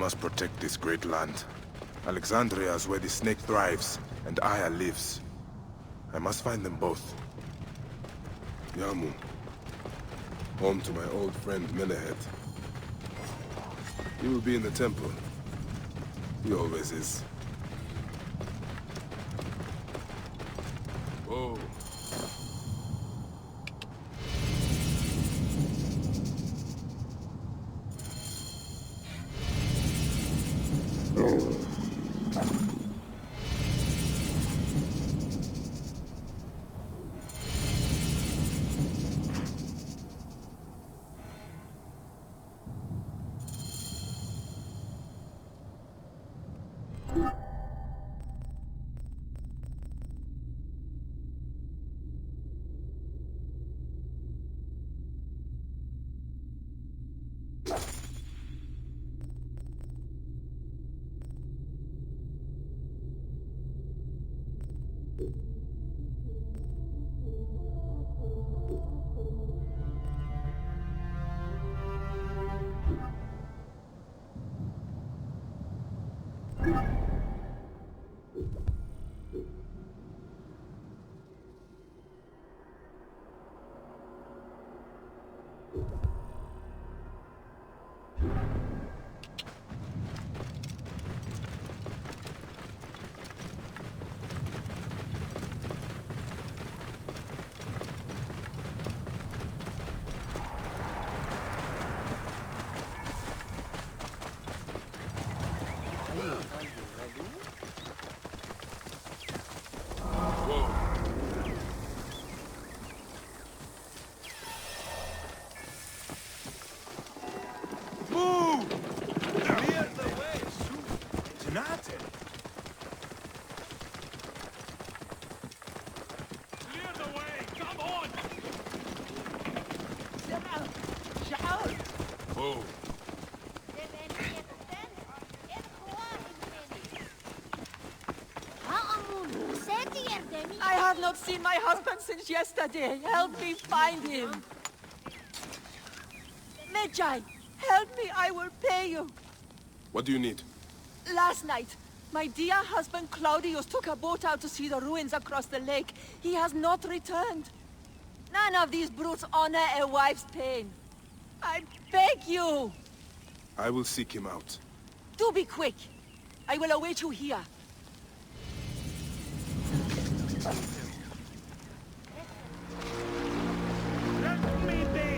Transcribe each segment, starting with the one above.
must protect this great land. Alexandria is where the snake thrives, and Aya lives. I must find them both. Yamu. Home to my old friend Menehet. He will be in the temple. He always is. Whoa. I have not seen my husband since yesterday. Help me find him. Medjay, help me, I will pay you. What do you need? Last night, my dear husband Claudius took a boat out to see the ruins across the lake. He has not returned. None of these brutes honor a wife's pain. I beg you. I will seek him out. Do be quick. I will await you here. Let me be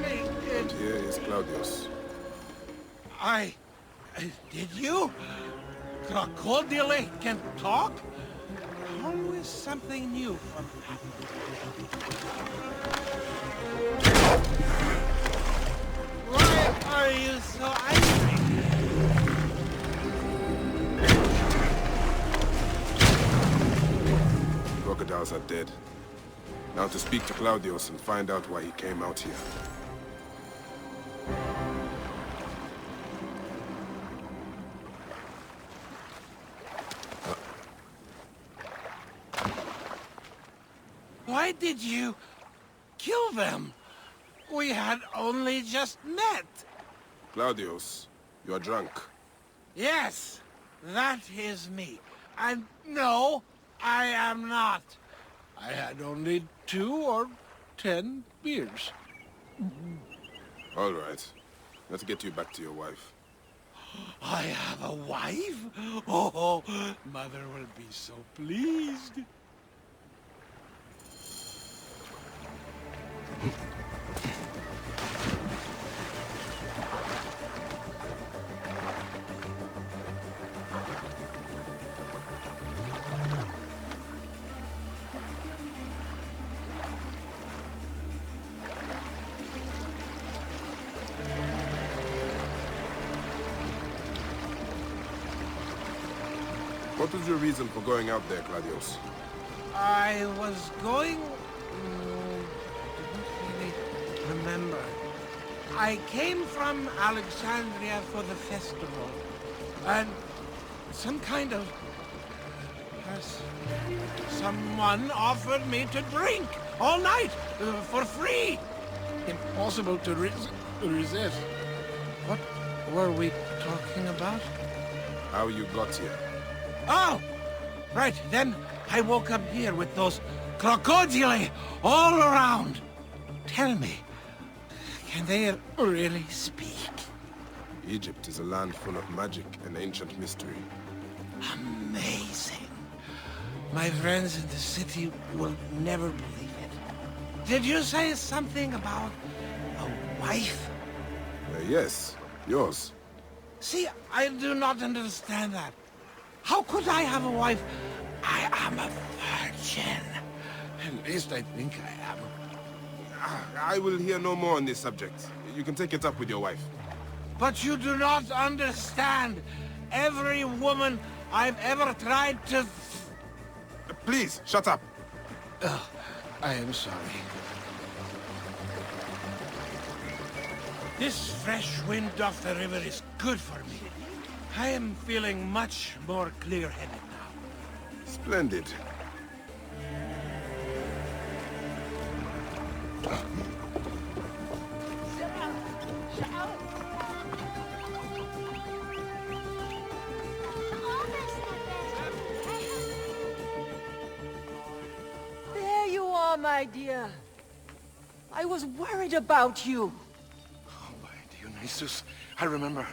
naked. Here is Claudius. Did you? Crocodile can talk? Always something new from that. Why are you so angry? Crocodiles are dead. Now to speak to Claudius and find out why he came out here. Why did you kill them? We had only just met. Claudius, you are drunk. Yes, that is me. And no, I am not. I had only 2 or 10 beers. All right. Let's get you back to your wife. I have a wife? Oh, Mother will be so pleased. What was your reason for going out there, Claudius? I was going... I don't really remember. I came from Alexandria for the festival. And some kind of... someone offered me to drink all night for free. Impossible to resist. were we talking about? How you got here. Oh! Right, then I woke up here with those crocodili all around. Tell me, can they really speak? Egypt is a land full of magic and ancient mystery. Amazing. My friends in the city will never believe it. Did you say something about a wife? Yes, yours. See, I do not understand that. How could I have a wife? I am a virgin. At least I think I am. I will hear no more on this subject. You can take it up with your wife. But you do not understand. Every woman I've ever tried to... Please, shut up. I am sorry. This fresh wind off the river is good for me. I am feeling much more clear-headed now. Splendid. There you are, my dear. I was worried about you. Oh, my Dionysus. I remember.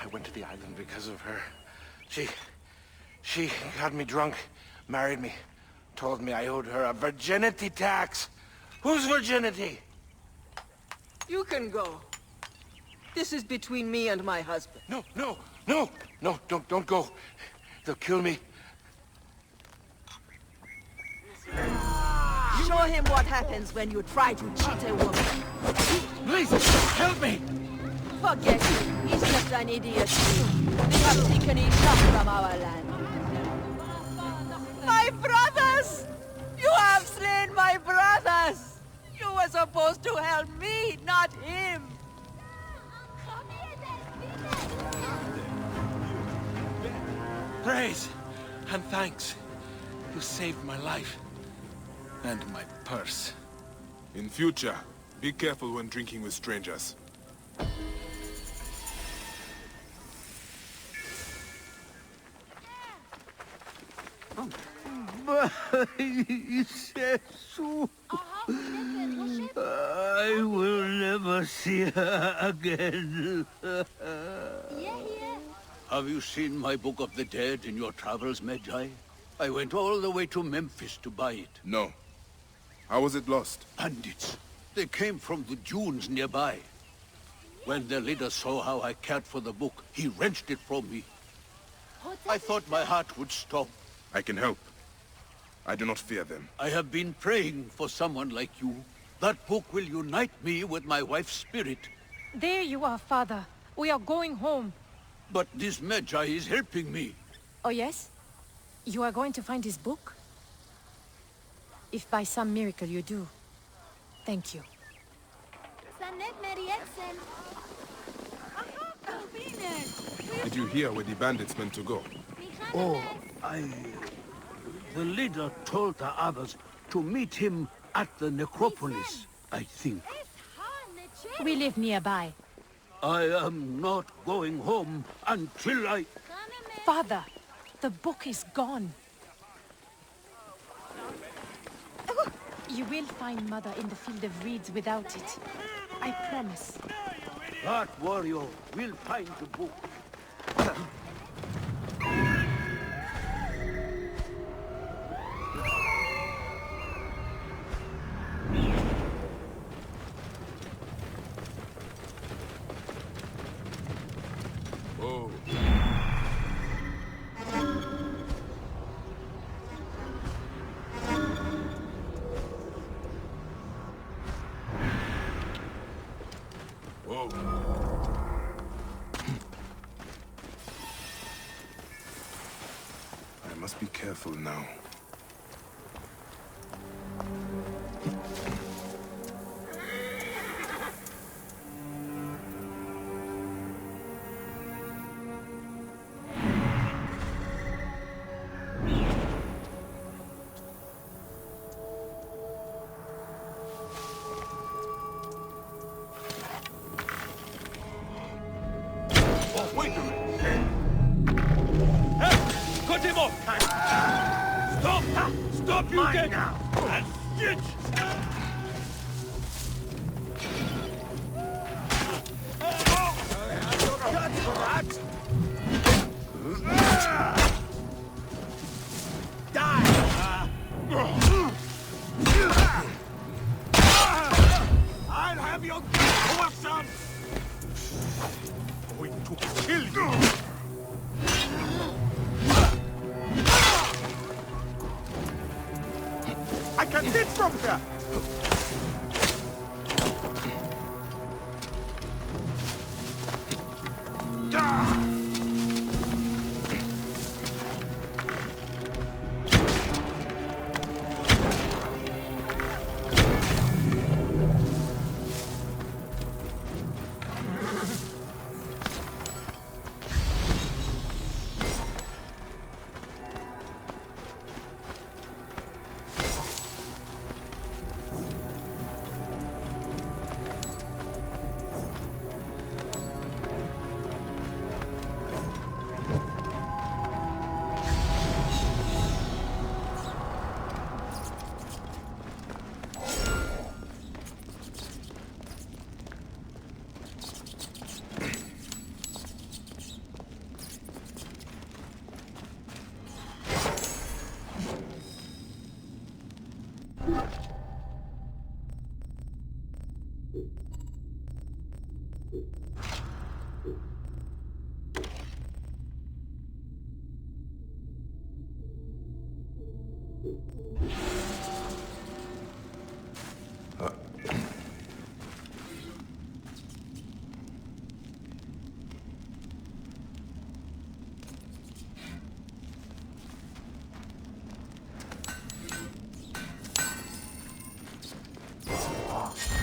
I went to the island because of her. She got me drunk, married me, told me I owed her a virginity tax. Whose virginity? You can go. This is between me and my husband. No, don't go. They'll kill me. Show him what happens when you try to cheat a woman. Please, help me! Forget him. He's just an idiot. They have taken enough from our land. My brothers! You have slain my brothers! You were supposed to help me, not him! Praise and thanks. You saved my life. And my purse. In future, be careful when drinking with strangers. I will never see her again. Have you seen my Book of the Dead in your travels, Medjay? I went all the way to Memphis to buy it. No. How was it lost? Bandits. They came from the dunes nearby. When their leader saw how I cared for the book, he wrenched it from me. I thought my heart would stop. I can help. I do not fear them. I have been praying for someone like you. That book will unite me with my wife's spirit. There you are, Father. We are going home. But this Medjay is helping me. Oh, yes? You are going to find his book? If by some miracle you do, thank you. Did you hear where the bandits meant to go? Oh, the leader told the others to meet him at the necropolis, I think. We live nearby. I am not going home until I... Father, the book is gone. You will find Mother in the field of reeds without it. I promise. That warrior will find the book. Oh. Whoa. I must be careful now. Stop, you dead! Now! And stitch! I'll have your son! Going to kill you! I can hit from here!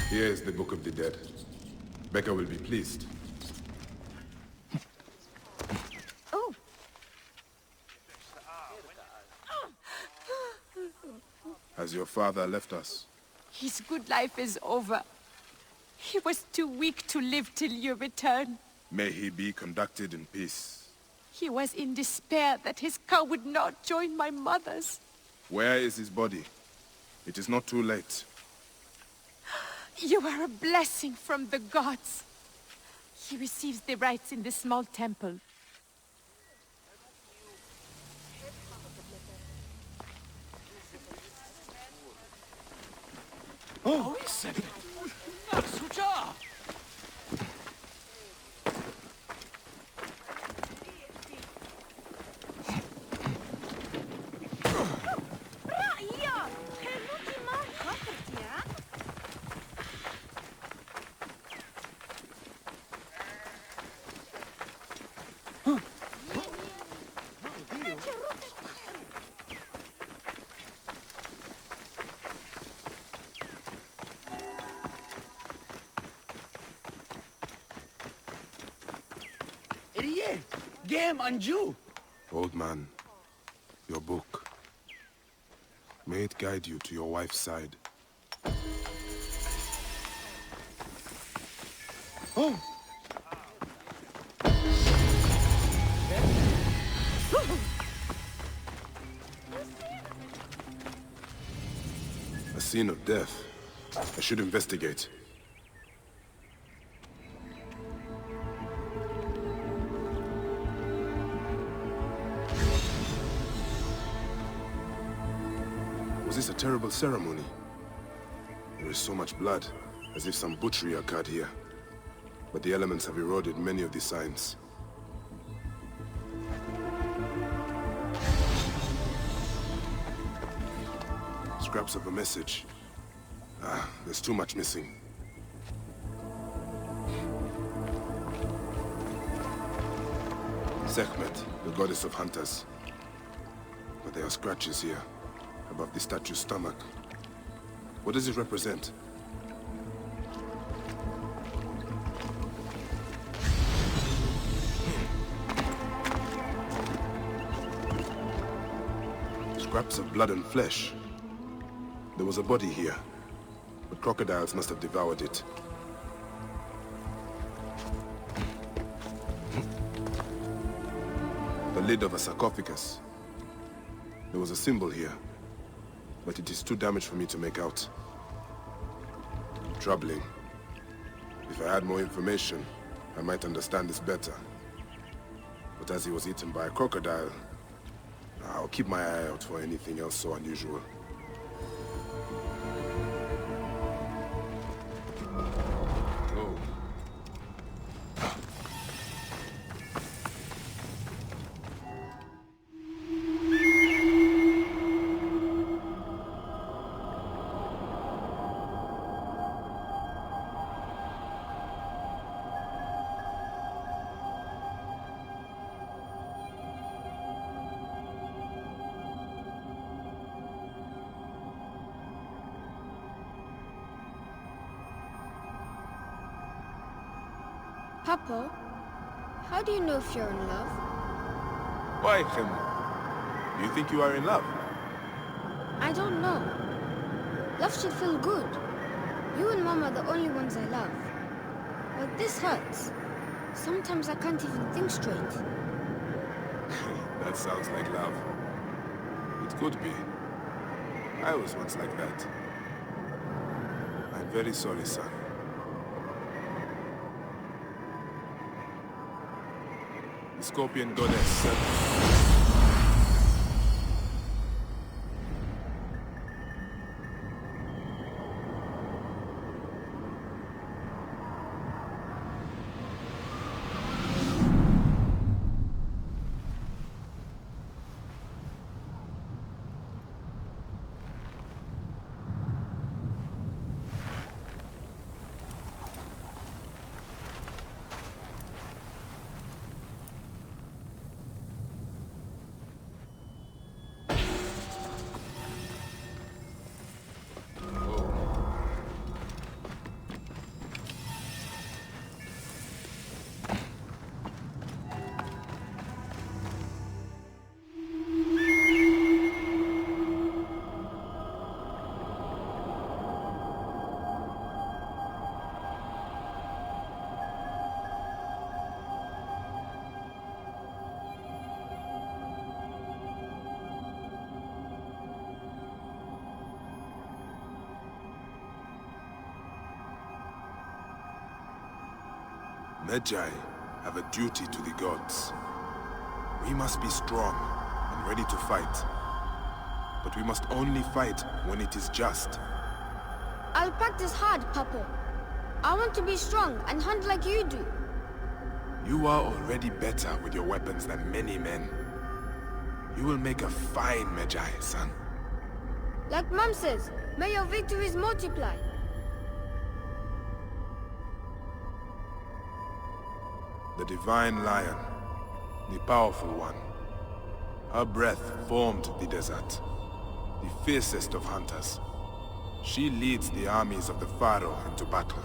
Here is the Book of the Dead. Becca will be pleased. Oh! Has your father left us? His good life is over. He was too weak to live till you return. May he be conducted in peace. He was in despair that his cow would not join my mother's. Where is his body? It is not too late. You are a blessing from the gods. He receives the rites in the small temple. Oh, wait a second. Sucha! Game Anju! Old man, your book. May it guide you to your wife's side. Oh! A scene of death. I should investigate. Was this a terrible ceremony? There is so much blood, as if some butchery occurred here. But the elements have eroded many of the signs. Scraps of a message. There's too much missing. Sekhmet, the goddess of hunters. But there are scratches here, above the statue's stomach. What does it represent? Scraps of blood and flesh. There was a body here, but crocodiles must have devoured it. The lid of a sarcophagus. There was a symbol here, but it is too damaged for me to make out. Troubling. If I had more information, I might understand this better. But as he was eaten by a crocodile, I'll keep my eye out for anything else so unusual. Oh. Papa, how do you know if you're in love? Why, Khemu? Do you think you are in love? I don't know. Love should feel good. You and Mom are the only ones I love. But this hurts. Sometimes I can't even think straight. That sounds like love. It could be. I was once like that. I'm very sorry, son. The Scorpion Goddess said... Medjay have a duty to the gods. We must be strong and ready to fight. But we must only fight when it is just. I'll practice hard, Papa. I want to be strong and hunt like you do. You are already better with your weapons than many men. You will make a fine Medjay, son. Like Mom says, may your victories multiply. The divine lion, the powerful one. Her breath formed the desert, the fiercest of hunters. She leads the armies of the Pharaoh into battle.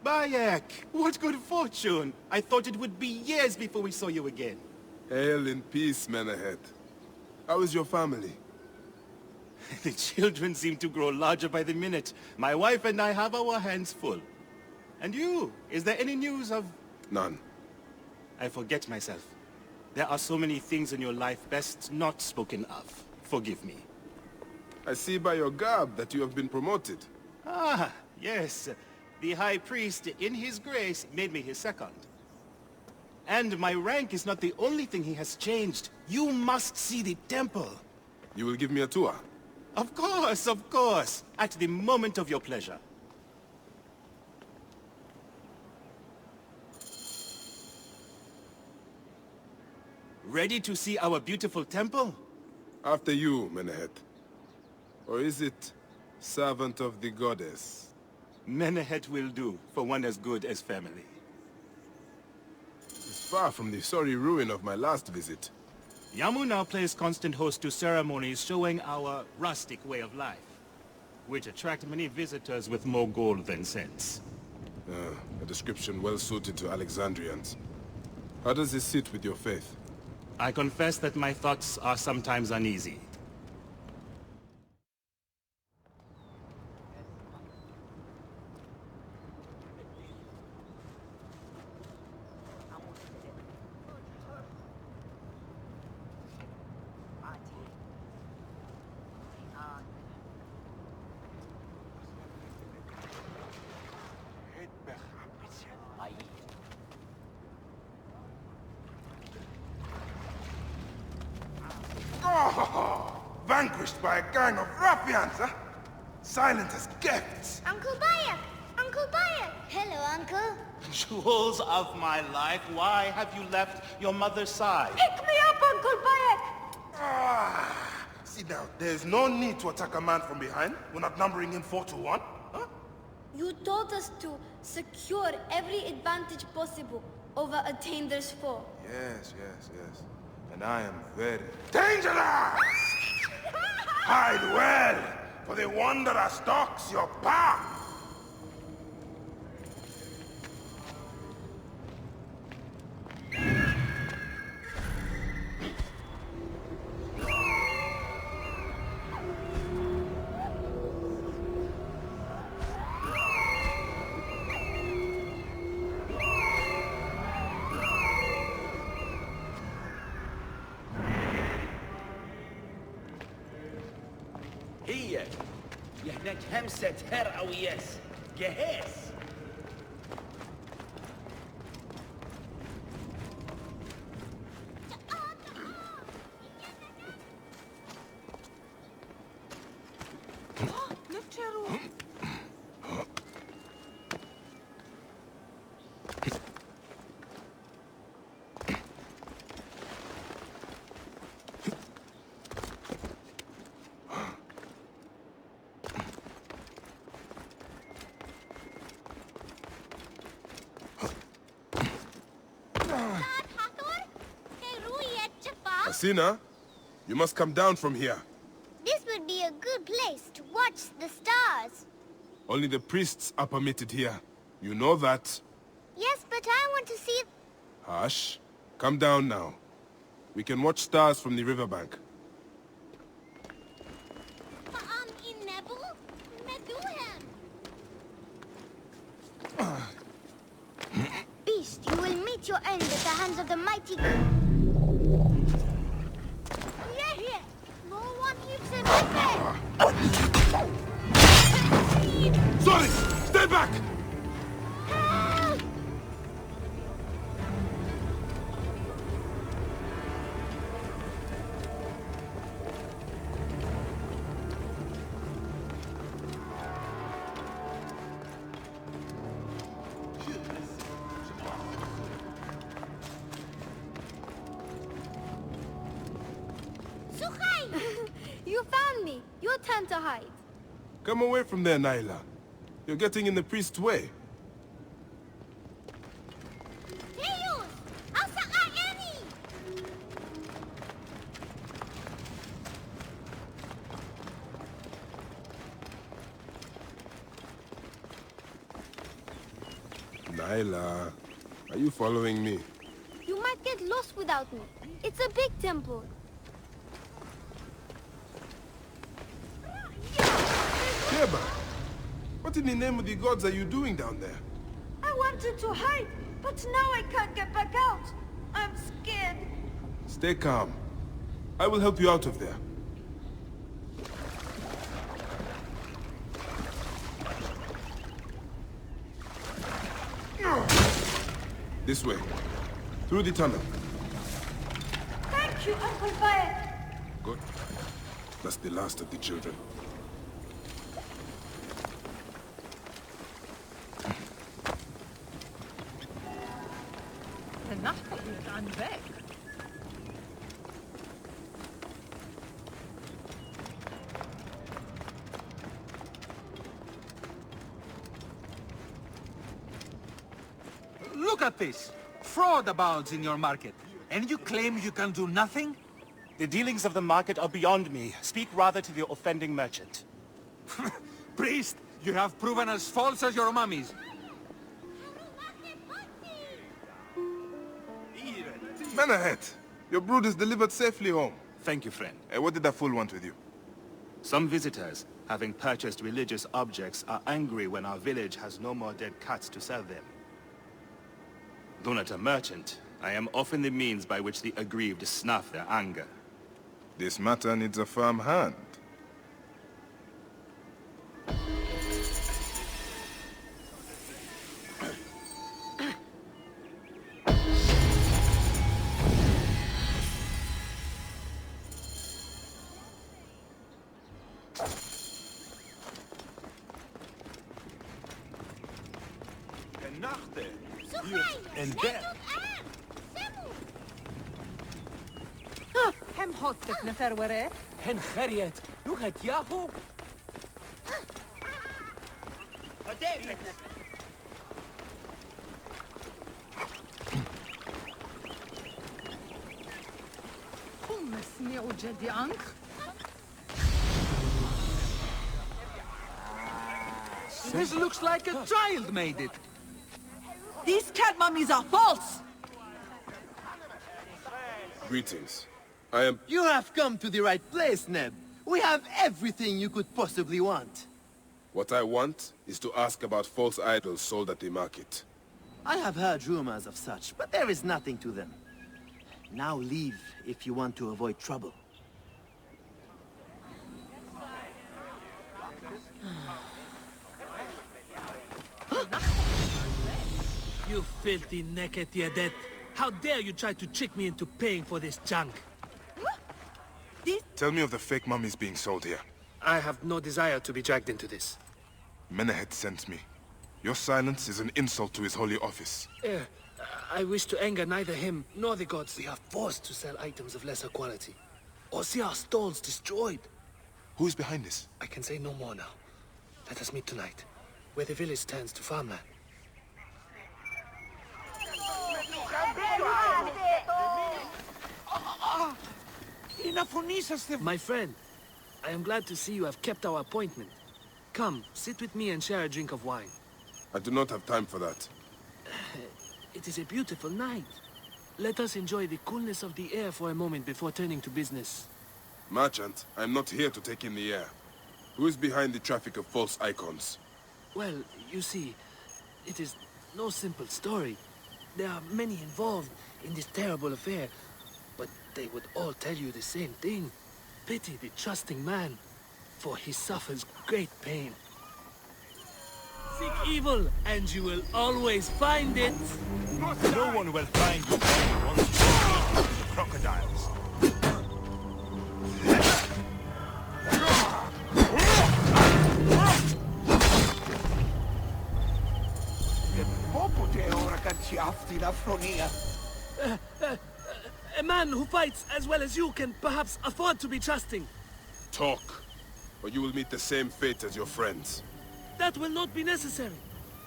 Bayek! What good fortune! I thought it would be years before we saw you again. Hail in peace, men ahead. How is your family? The children seem to grow larger by the minute. My wife and I have our hands full. And you? Is there any news of... None. I forget myself. There are so many things in your life best not spoken of. Forgive me. I see by your garb that you have been promoted. Ah, yes. The High Priest, in his grace, made me his second. And my rank is not the only thing he has changed. You must see the temple. You will give me a tour? Of course, of course. At the moment of your pleasure. Ready to see our beautiful temple? After you, Menehet. Or is it servant of the goddess? Menehet will do, for one as good as family. It's far from the sorry ruin of my last visit. Yamu now plays constant host to ceremonies showing our rustic way of life, which attract many visitors with more gold than sense. A description well suited to Alexandrians. How does this sit with your faith? I confess that my thoughts are sometimes uneasy. Oh, vanquished by a gang of ruffians, huh? Silent as gifts. Uncle Bayek! Uncle Bayek! Hello, Uncle. Jewels of my life, why have you left your mother's side? Pick me up, Uncle Bayek! Sit down. There's no need to attack a man from behind. We're not numbering him 4-1. Huh? You taught us to secure every advantage possible over a Tander's foe. Yes. And I am very dangerous! Hide well, for the wanderer stalks your path! هي يهناك همسة هر أو ياس جهاز Asina, you must come down from here. This would be a good place to watch the stars. Only the priests are permitted here. You know that. Yes, but I want to see... Hush. Come down now. We can watch stars from the riverbank. Beast, you will meet your end at the hands of the mighty... No one lives in this. Sorry! Stay back! Help! You found me. Your turn to hide. Come away from there, Naila. You're getting in the priest's way. Naila, are you following me? You might get lost without me. It's a big temple. Sheba, what in the name of the gods are you doing down there? I wanted to hide, but now I can't get back out. I'm scared. Stay calm. I will help you out of there. This way. Through the tunnel. Thank you, Uncle Bayek. Good. That's the last of the children. Look at this! Fraud abounds in your market. And you claim you can do nothing? The dealings of the market are beyond me. Speak rather to the offending merchant. Priest, you have proven as false as your mummies. Man ahead! Your brood is delivered safely home. Thank you, friend. What did that fool want with you? Some visitors, having purchased religious objects, are angry when our village has no more dead cats to sell them. Though not a merchant, I am often the means by which the aggrieved snuff their anger. This matter needs a firm hand. And there. Hem hostek neferwere. Hen Harriet, look at Yahoo! Humesni ujedi ank. This looks like a child made it. These cat mummies are false! Greetings. I am... You have come to the right place, Neb. We have everything you could possibly want. What I want is to ask about false idols sold at the market. I have heard rumors of such, but there is nothing to them. Now leave if you want to avoid trouble. You filthy naked Yadet. How dare you try to trick me into paying for this junk? Tell me of the fake mummies being sold here. I have no desire to be dragged into this. Menehet sent me. Your silence is an insult to his holy office. I wish to anger neither him nor the gods. We are forced to sell items of lesser quality, or see our stalls destroyed. Who is behind this? I can say no more now. Let us meet tonight, where the village turns to farmland. My friend, I am glad to see you have kept our appointment. Come, sit with me and share a drink of wine. I do not have time for that. It is a beautiful night. Let us enjoy the coolness of the air for a moment before turning to business. Merchant, I am not here to take in the air. Who is behind the traffic of false icons? Well, you see, it is no simple story. There are many involved in this terrible affair, but they would all tell you the same thing. Pity the trusting man, for he suffers great pain. Seek evil, and you will always find it. No one will find you once you eat the crocodiles. A man who fights as well as you can perhaps afford to be trusting. Talk, or you will meet the same fate as your friends. That will not be necessary.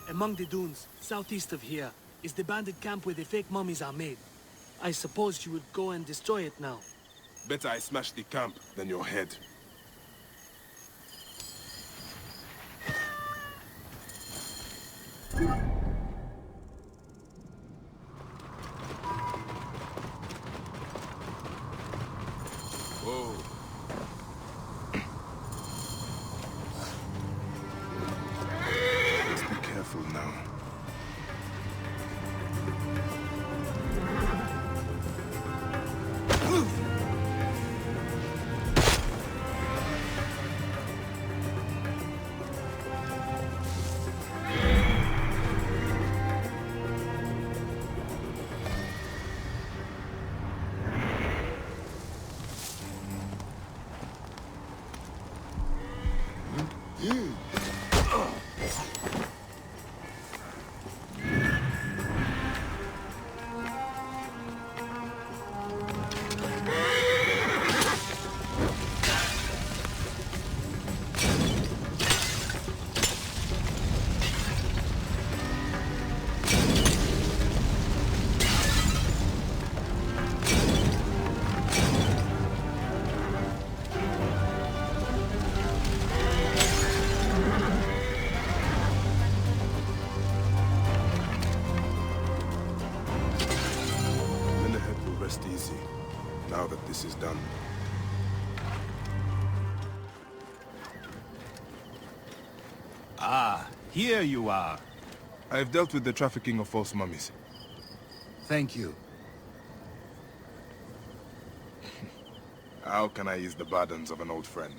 Among the dunes, southeast of here, is the bandit camp where the fake mummies are made. I suppose you would go and destroy it now. Better I smash the camp than your head. Whoa. Let's be careful now. now that this is done. Ah, here you are. I've dealt with the trafficking of false mummies. Thank you. How can I ease the burdens of an old friend?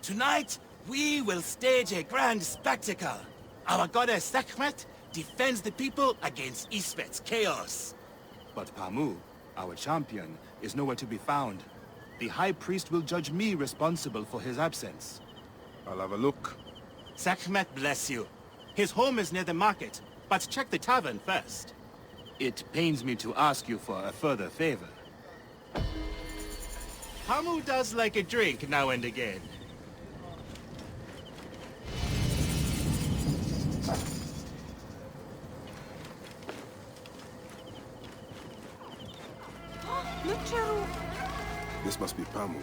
Tonight, we will stage a grand spectacle. Our goddess Sekhmet defends the people against Isfet's chaos. But Pamu, our champion, is nowhere to be found. The High Priest will judge me responsible for his absence. I'll have a look. Sekhmet bless you. His home is near the market, but check the tavern first. It pains me to ask you for a further favor. Pamu does like a drink now and again. This must be Pamu.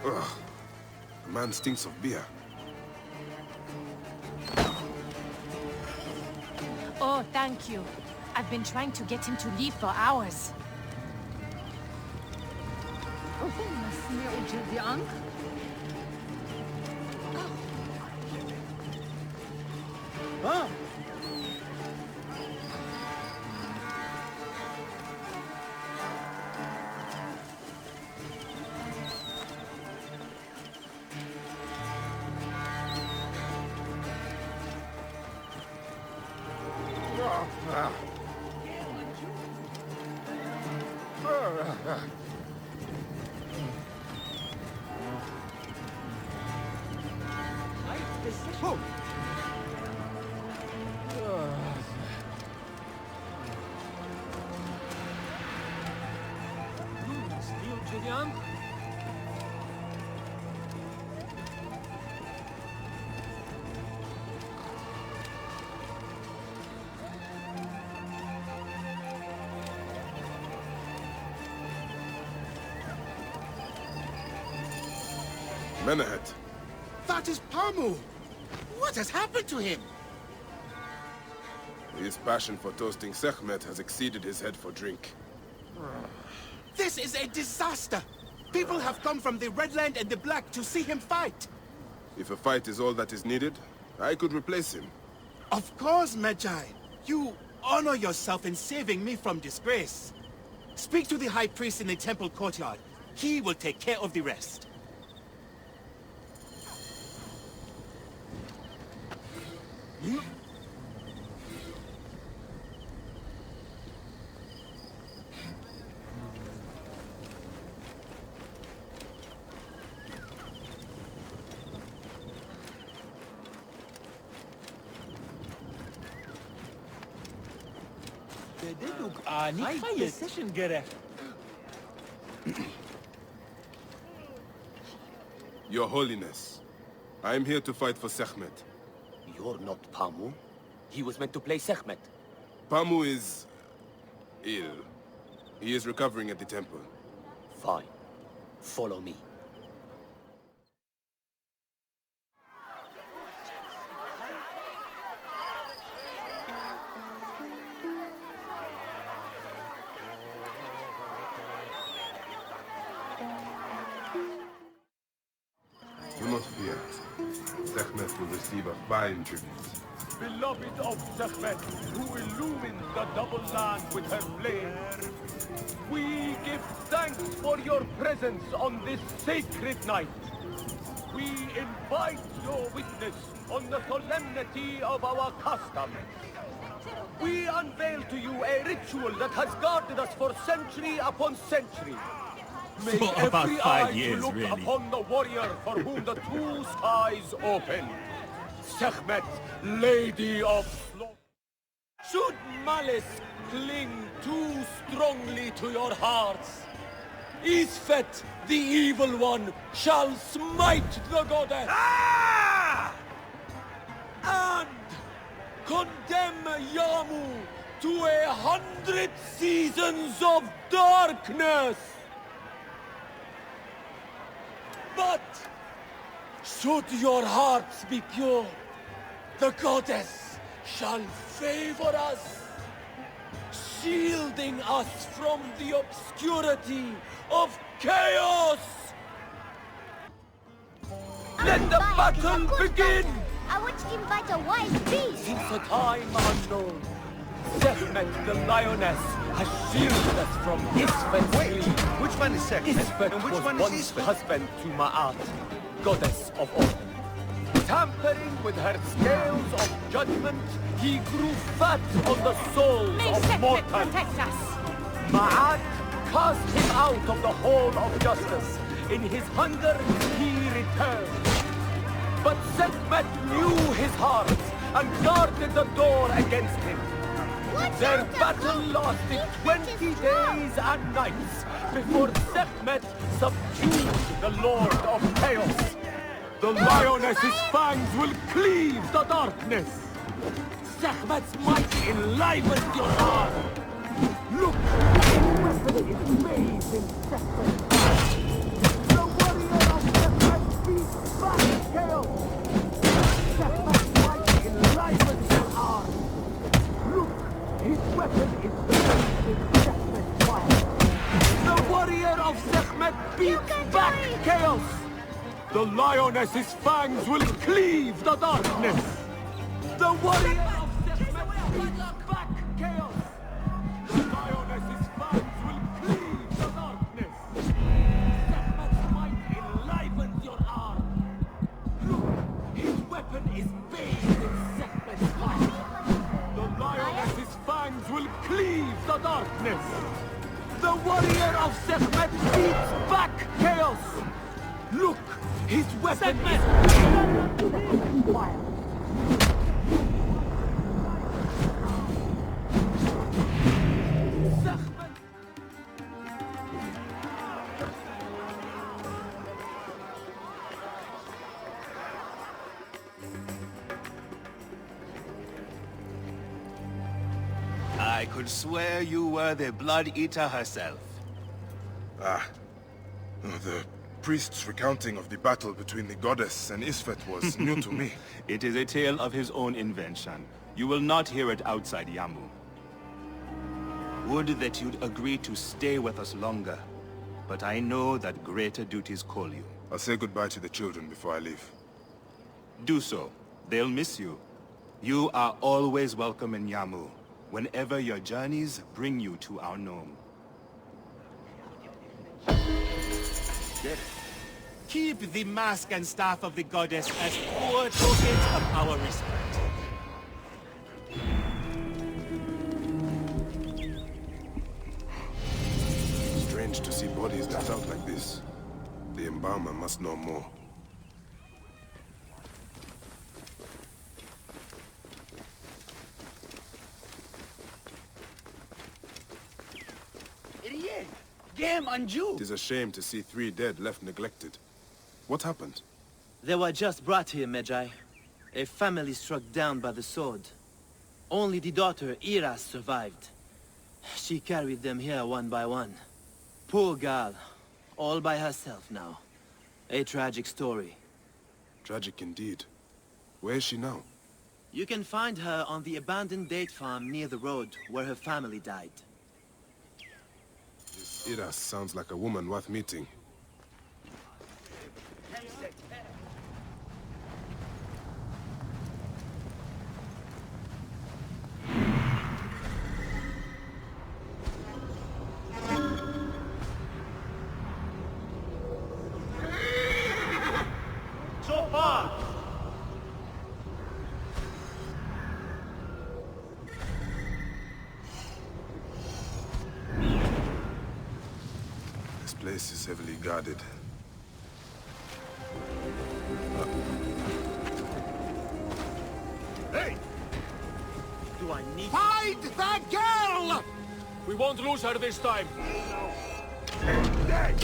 Ugh. The man stinks of beer. Oh, thank you. I've been trying to get him to leave for hours. Ah! Menahet. That is Pamu! What has happened to him? His passion for toasting Sekhmet has exceeded his head for drink. This is a disaster! People have come from the Red Land and the Black to see him fight! If a fight is all that is needed, I could replace him. Of course, Medjay. You honor yourself in saving me from disgrace. Speak to the High Priest in the temple courtyard. He will take care of the rest. Your Holiness, I am here to fight for Sekhmet. You're not Pamu. He was meant to play Sekhmet. Pamu is ill. He is recovering at the temple. Fine. Follow me. Do not fear. Sekhmet will receive a fine tribute. Beloved of Sekhmet, who illumines the double land with her flame, we give thanks for your presence on this sacred night. We invite your witness on the solemnity of our custom. We unveil to you a ritual that has guarded us for century upon century. May For about every 5 eye years, look really. upon the warrior for whom the two skies open. Sekhmet, Lady of Slaughter. Should malice cling too strongly to your hearts, Isfet, the evil one, shall smite the goddess. Ah! And condemn Yamu to 100 seasons of darkness. But should your hearts be pure, the goddess shall favor us, shielding us from the obscurity of chaos! Let the battle begin! I watched him fight a wild beast. Since a time unknown, Sekhmet the lioness has shielded us from Isfet's Wait, which one is Sekhmet? Isfet And which was one is once Isfet? husband to Ma'at, goddess of all. Tampering with her scales of judgment, he grew fat on the souls of mortals. Protect us! Ma'at cast him out of the hall of justice. In his hunger, he returned. But Sekhmet knew his heart and guarded the door against him. Their battle lasted 20 days and nights before Sekhmet subdued the Lord of Chaos. The lioness's fangs will cleave the darkness. Sekhmet's might enlivens your heart. Look, his weapon is made in Sekhmet. The warrior of Sekhmet beats back chaos. Sekhmet's might enlivens your heart. Look, his weapon is made in Sekhmet's fire. The warrior of Sekhmet beats back chaos. The lioness's fangs will cleave the darkness. The warrior of Sekhmet beats back chaos. The lioness's fangs will cleave the darkness. Sekhmet's might enlivens your arm. Look, his weapon is bathed in Sekhmet's fire. The lioness's fangs will cleave the darkness. The warrior of Sekhmet beats back chaos. Look, his weapon is fire. I could swear you were the Blood Eater herself. The priest's recounting of the battle between the goddess and Isfet was new to me. It is a tale of his own invention. You will not hear it outside Yamu. Would that you'd agree to stay with us longer, but I know that greater duties call you. I'll say goodbye to the children before I leave. Do so. They'll miss you. You are always welcome in Yamu, whenever your journeys bring you to our Nome. Keep the mask and staff of the goddess as poor tokens of our respect. Strange to see bodies left out like this. The embalmer must know more. It is a shame to see 3 dead left neglected. What happened? They were just brought here, Medjay. A family struck down by the sword. Only the daughter, Iras, survived. She carried them here one by one. Poor girl. All by herself now. A tragic story. Tragic indeed. Where is she now? You can find her on the abandoned date farm near the road where her family died. Iras sounds like a woman worth meeting. This place is heavily guarded. Hey! Do I need... Find that girl! We won't lose her this time. Hey!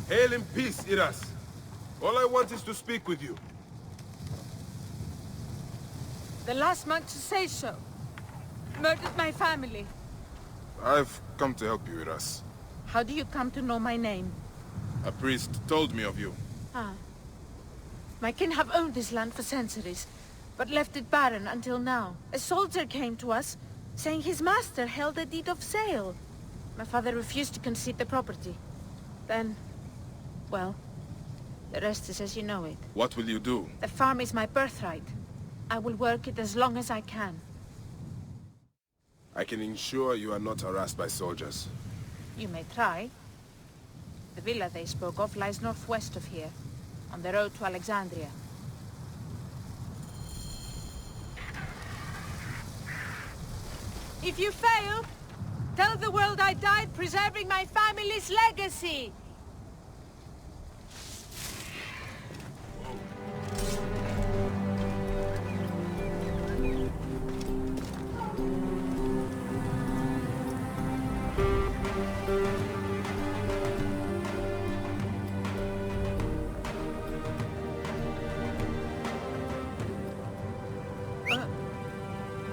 Hail in peace, Iras. All I want is to speak with you. The last monk to say so. Murdered my family. I've come to help you, Iras. How do you come to know my name? A priest told me of you. Ah. My kin have owned this land for centuries, but left it barren until now. A soldier came to us, saying his master held a deed of sale. My father refused to concede the property. Then, well, the rest is as you know it. What will you do? The farm is my birthright. I will work it as long as I can. I can ensure you are not harassed by soldiers. You may try. The villa they spoke of lies northwest of here, on the road to Alexandria. If you fail, tell the world I died preserving my family's legacy!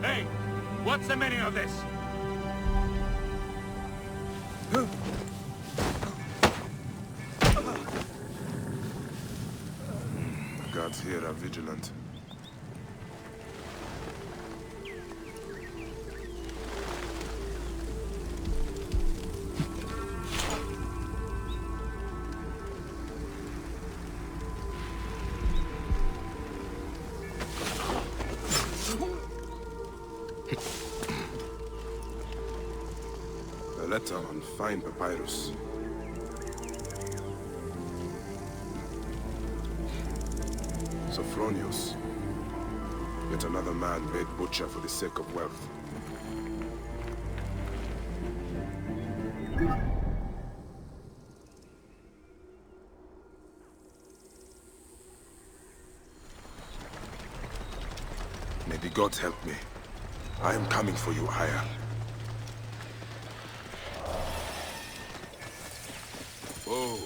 Hey! What's the meaning of this? Guards here are vigilant. A letter on fine papyrus. Sophronius. Yet another man made butcher for the sake of wealth. May the gods help me. I am coming for you, Aya. Oh.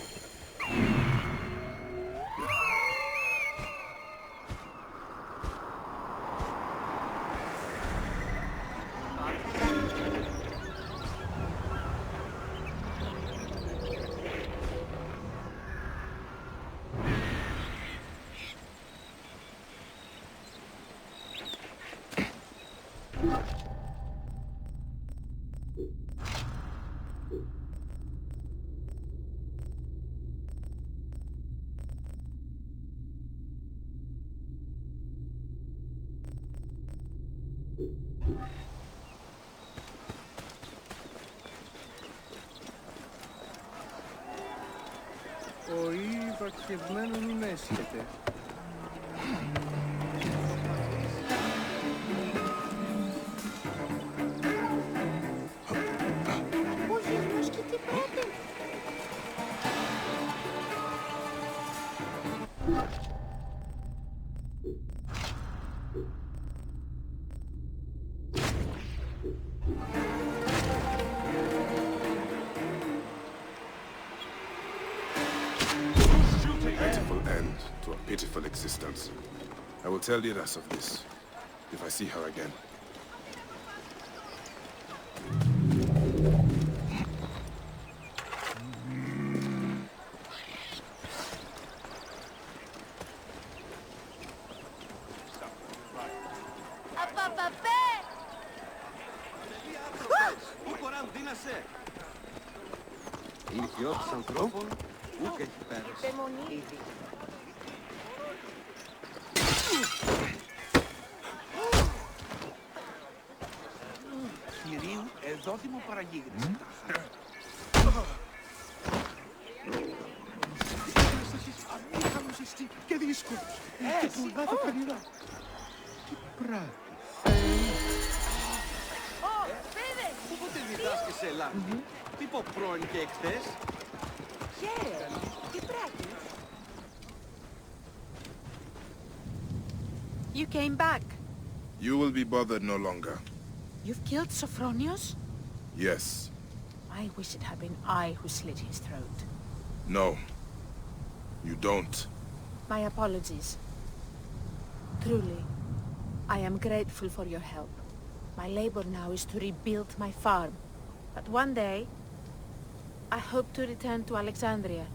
Ο ύβαξευμένον μην έσχεται. Ο γερμός και τι πρέπει. Pitiful end to a pitiful existence. I will tell Iras of this, if I see her again. Ηλικιώτης ανθρώπων, ούκ έχει πέρασε. Κυρίου, εδώ δημοπαραγίγνησε. Αμήχανος εστί και δύσκολος. Και πολλά τα πανηρά. Τι πράγμα. Πότε διδάσκεσαι Ελλάδα. Τι πω πρώην και εχθές. Τι πράγμα. You came back. You will be bothered no longer. You've killed Sophronius? Yes. I wish it had been I who slit his throat. No. You don't. My apologies. Truly, I am grateful for your help. My labor now is to rebuild my farm. But one day, I hope to return to Alexandria